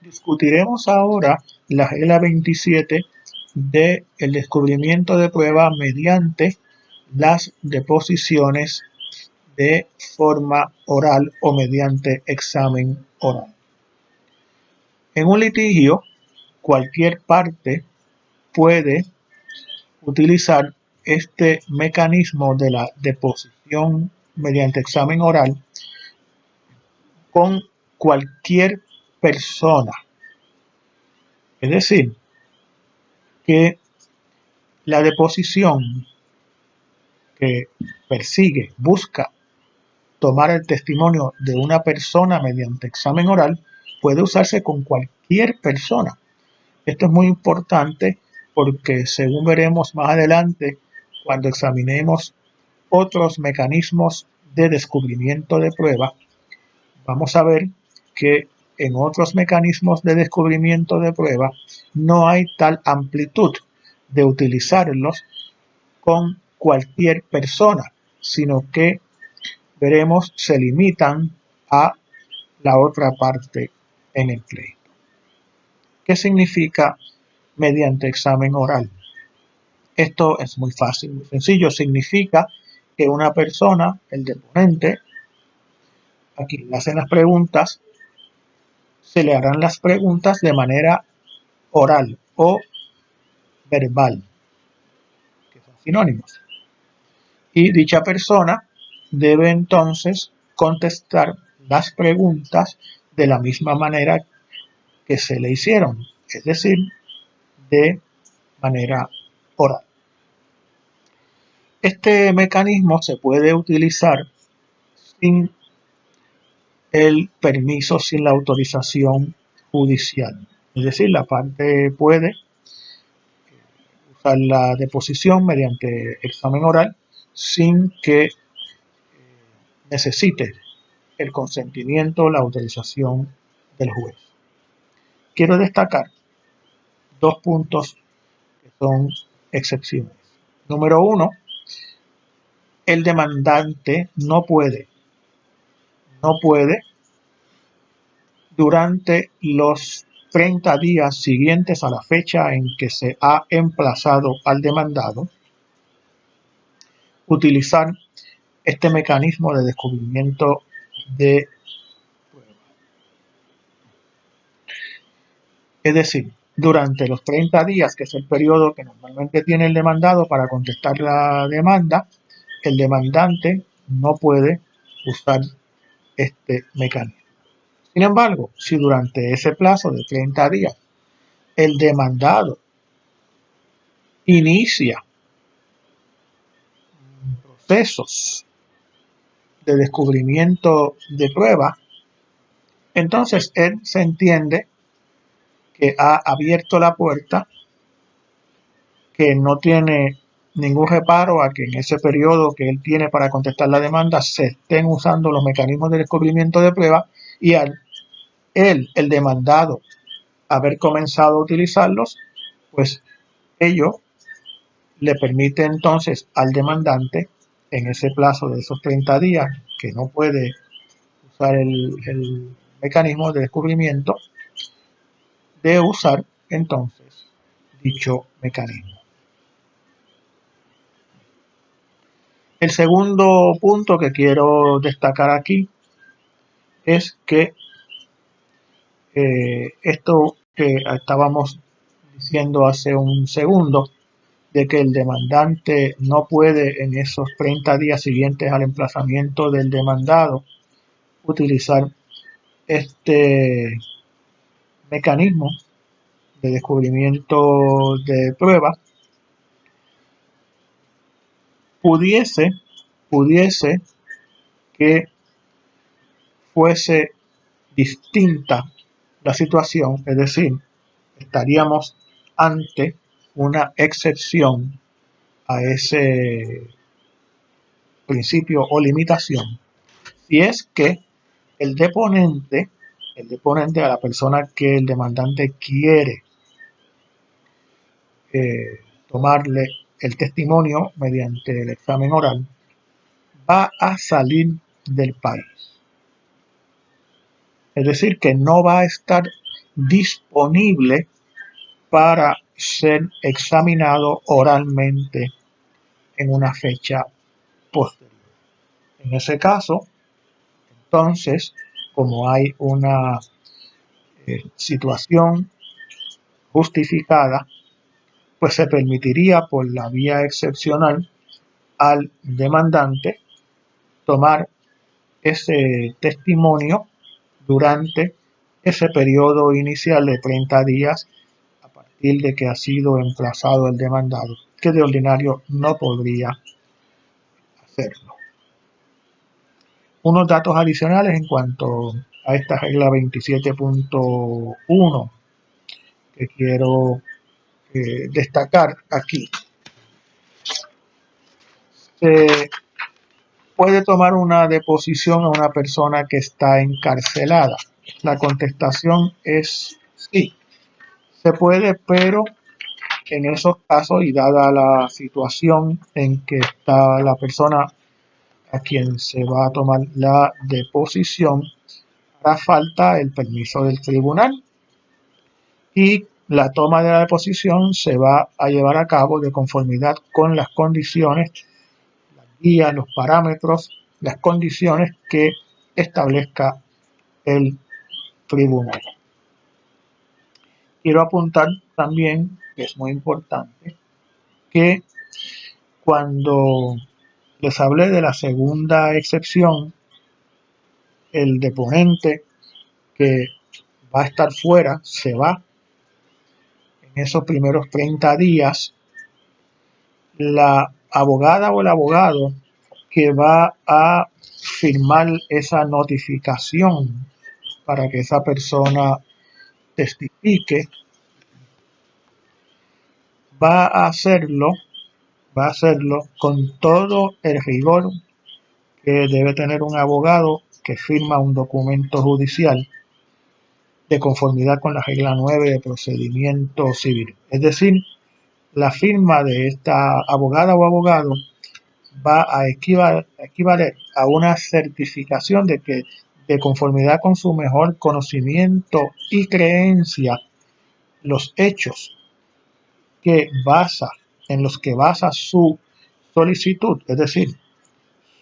Discutiremos ahora la regla 27 del descubrimiento de prueba mediante las deposiciones de forma oral o mediante examen oral. En un litigio, cualquier parte puede utilizar este mecanismo de la deposición mediante examen oral con cualquier persona. Es decir, que la deposición que persigue, busca tomar el testimonio de una persona mediante examen oral, puede usarse con cualquier persona. Esto es muy importante porque, según veremos más adelante, cuando examinemos otros mecanismos de descubrimiento de prueba, vamos a ver que en otros mecanismos de descubrimiento de prueba no hay tal amplitud de utilizarlos con cualquier persona, sino que veremos se limitan a la otra parte en el pleito. ¿Qué significa mediante examen oral? Esto es muy fácil, muy sencillo. Significa que una persona, el deponente, a quien le hacen las preguntas, se le harán las preguntas de manera oral o verbal, que son sinónimos. Y dicha persona debe entonces contestar las preguntas de la misma manera que se le hicieron, es decir, de manera oral. Este mecanismo se puede utilizar sin el permiso, sin la autorización judicial. Es decir, la parte puede usar la deposición mediante examen oral sin que necesite el consentimiento o la autorización del juez. Quiero destacar dos puntos que son excepciones. Número uno, el demandante no puede durante los 30 días siguientes a la fecha en que se ha emplazado al demandado utilizar este mecanismo de descubrimiento de prueba. Es decir, durante los 30 días, que es el periodo que normalmente tiene el demandado para contestar la demanda, el demandante no puede usar este mecanismo. Sin embargo, si durante ese plazo de 30 días el demandado inicia procesos de descubrimiento de prueba, entonces él se entiende que ha abierto la puerta, que no tiene ningún reparo a que en ese periodo que él tiene para contestar la demanda se estén usando los mecanismos de descubrimiento de prueba, y al él, el demandado, haber comenzado a utilizarlos, pues ello le permite entonces al demandante, en ese plazo de esos 30 días que no puede usar el mecanismo de descubrimiento, de usar entonces dicho mecanismo. El segundo punto que quiero destacar aquí es que esto que estábamos diciendo hace un segundo, de que el demandante no puede en esos 30 días siguientes al emplazamiento del demandado utilizar este mecanismo de descubrimiento de prueba, pudiese que fuese distinta la situación, es decir, estaríamos ante una excepción a ese principio o limitación, si es que el deponente a la persona que el demandante quiere tomarle el testimonio mediante el examen oral, va a salir del país. Es decir, que no va a estar disponible para ser examinado oralmente en una fecha posterior. En ese caso, entonces, como hay una situación justificada, pues se permitiría por la vía excepcional al demandante tomar ese testimonio durante ese periodo inicial de 30 días a partir de que ha sido emplazado el demandado, que de ordinario no podría hacerlo. Unos datos adicionales en cuanto a esta regla 27.1 que quiero destacar aquí. Se puede tomar una deposición a una persona que está encarcelada. La contestación es sí, se puede, pero en esos casos y dada la situación en que está la persona a quien se va a tomar la deposición, hará falta el permiso del tribunal y la toma de la deposición se va a llevar a cabo de conformidad con las condiciones, las guías, los parámetros, las condiciones que establezca el tribunal. Quiero apuntar también, que es muy importante, que cuando les hablé de la segunda excepción, el deponente que va a estar fuera se va en esos primeros 30 días. La abogada o el abogado que va a firmar esa notificación para que esa persona testifique va a hacerlo con todo el rigor que debe tener un abogado que firma un documento judicial de conformidad con la regla 9 de procedimiento civil. Es decir, la firma de esta abogada o abogado va a equivaler a una certificación de que, de conformidad con su mejor conocimiento y creencia, los hechos en los que basa su solicitud, es decir,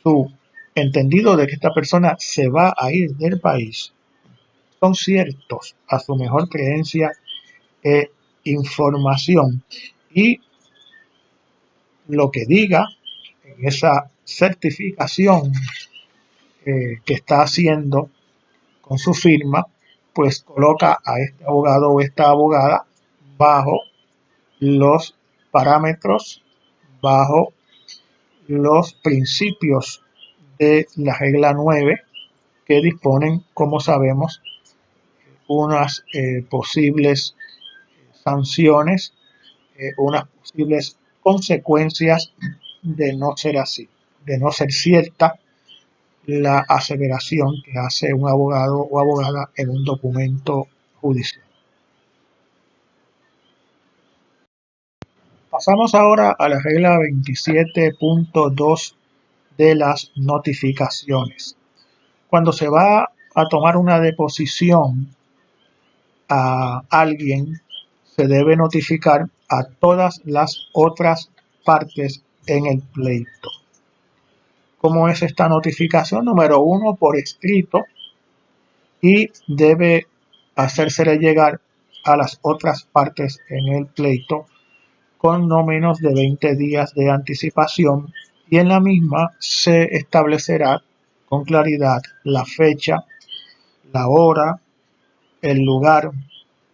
su entendido de que esta persona se va a ir del país, son ciertos a su mejor creencia e información, y lo que diga en esa certificación que está haciendo con su firma, pues coloca a este abogado o esta abogada bajo los parámetros, bajo los principios de la regla 9 que disponen, como sabemos, unas posibles sanciones, unas posibles consecuencias de no ser así, de no ser cierta la aseveración que hace un abogado o abogada en un documento judicial. Pasamos ahora a la regla 27.2 de las notificaciones. Cuando se va a tomar una deposición a alguien, se debe notificar a todas las otras partes en el pleito. ¿Cómo es esta notificación? Número 1, por escrito, y debe hacérsele llegar a las otras partes en el pleito con no menos de 20 días de anticipación, y en la misma se establecerá con claridad la fecha, la hora, el lugar,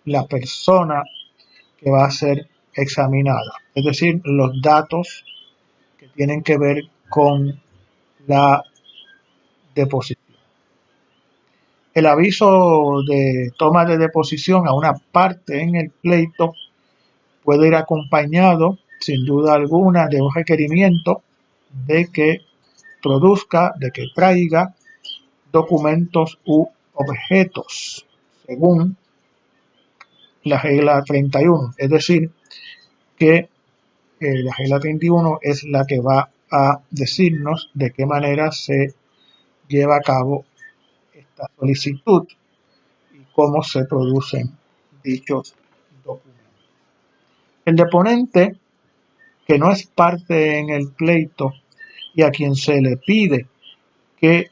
la persona que va a ser examinada, es decir, los datos que tienen que ver con la deposición. El aviso de toma de deposición a una parte en el pleito puede ir acompañado, sin duda alguna, de un requerimiento de que produzca, de que traiga documentos u objetos, según la regla 31. Es decir, que la regla 31 es la que va a decirnos de qué manera se lleva a cabo esta solicitud y cómo se producen dichos documentos. El deponente que no es parte en el pleito y a quien se le pide que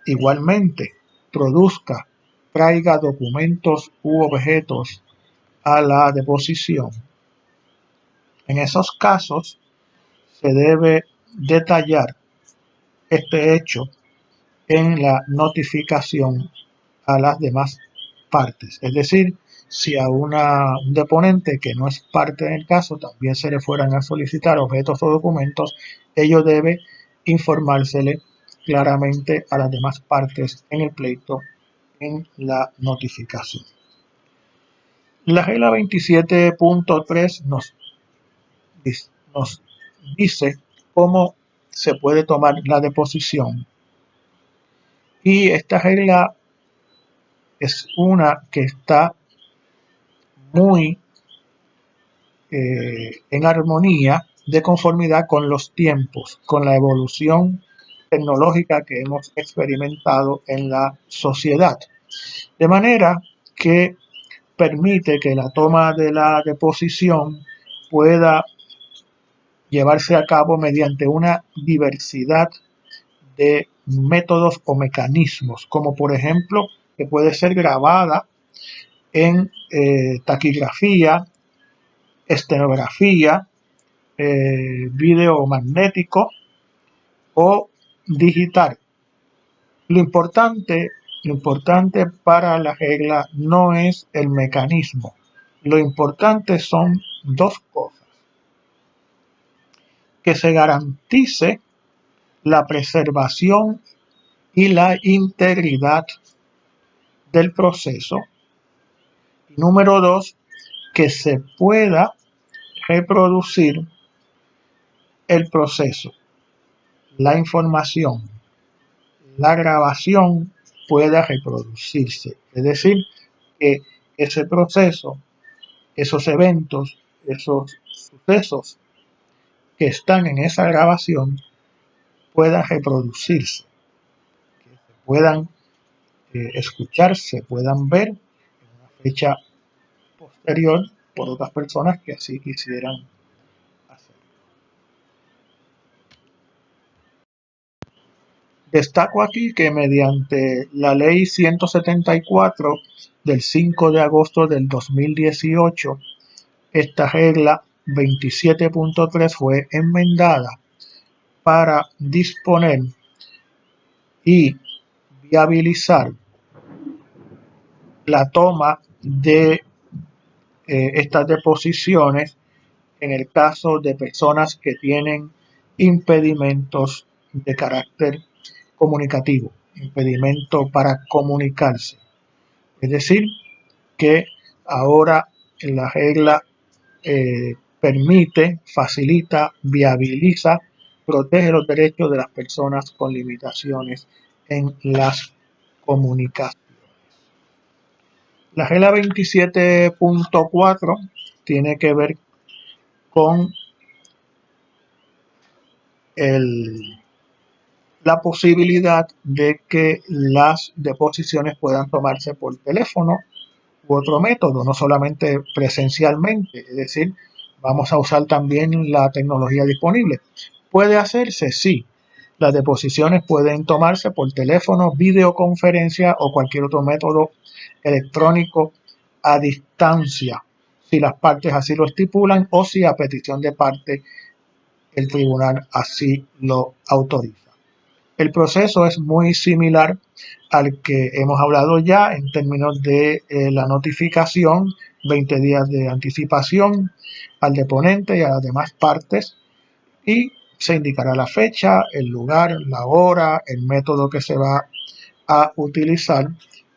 igualmente produzca, traiga documentos u objetos a la deposición. En esos casos se debe detallar este hecho en la notificación a las demás partes. Es decir, si a un deponente que no es parte del caso también se le fueran a solicitar objetos o documentos, ello debe informársele claramente a las demás partes en el pleito en la notificación. La regla 27.3 nos dice cómo se puede tomar la deposición, y esta regla es una que está muy en armonía, de conformidad con los tiempos, con la evolución tecnológica que hemos experimentado en la sociedad, de manera que permite que la toma de la deposición pueda llevarse a cabo mediante una diversidad de métodos o mecanismos, como por ejemplo que puede ser grabada en taquigrafía, estenografía, video magnético o digital. Lo importante para la regla no es el mecanismo. Lo importante son dos cosas: que se garantice la preservación y la integridad del proceso. Y número dos, que se pueda reproducir el proceso, la información, la grabación pueda reproducirse. Es decir, que ese proceso, esos eventos, esos sucesos que están en esa grabación puedan reproducirse, que se puedan escuchar, se puedan ver en una fecha posterior por otras personas que así quisieran hacerlo. Destaco aquí que mediante la Ley 174 del 5 de agosto del 2018, esta regla 27.3 fue enmendada para disponer y viabilizar la toma de estas deposiciones en el caso de personas que tienen impedimentos de carácter comunicativo, impedimento para comunicarse. Es decir, que ahora la regla permite, facilita, viabiliza, protege los derechos de las personas con limitaciones en las comunicaciones. La regla 27.4 tiene que ver con la posibilidad de que las deposiciones puedan tomarse por teléfono u otro método, no solamente presencialmente. Es decir, vamos a usar también la tecnología disponible. ¿Puede hacerse? Sí. Las deposiciones pueden tomarse por teléfono, videoconferencia o cualquier otro método electrónico a distancia, si las partes así lo estipulan o si a petición de parte el tribunal así lo autoriza. El proceso es muy similar al que hemos hablado ya en términos de la notificación, 20 días de anticipación al deponente y a las demás partes, y se indicará la fecha, el lugar, la hora, el método que se va a utilizar,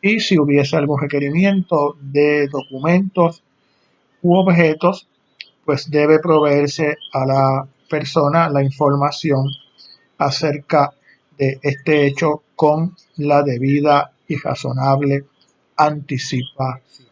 y si hubiese algún requerimiento de documentos u objetos, pues debe proveerse a la persona la información acerca de este hecho con la debida y razonable anticipación.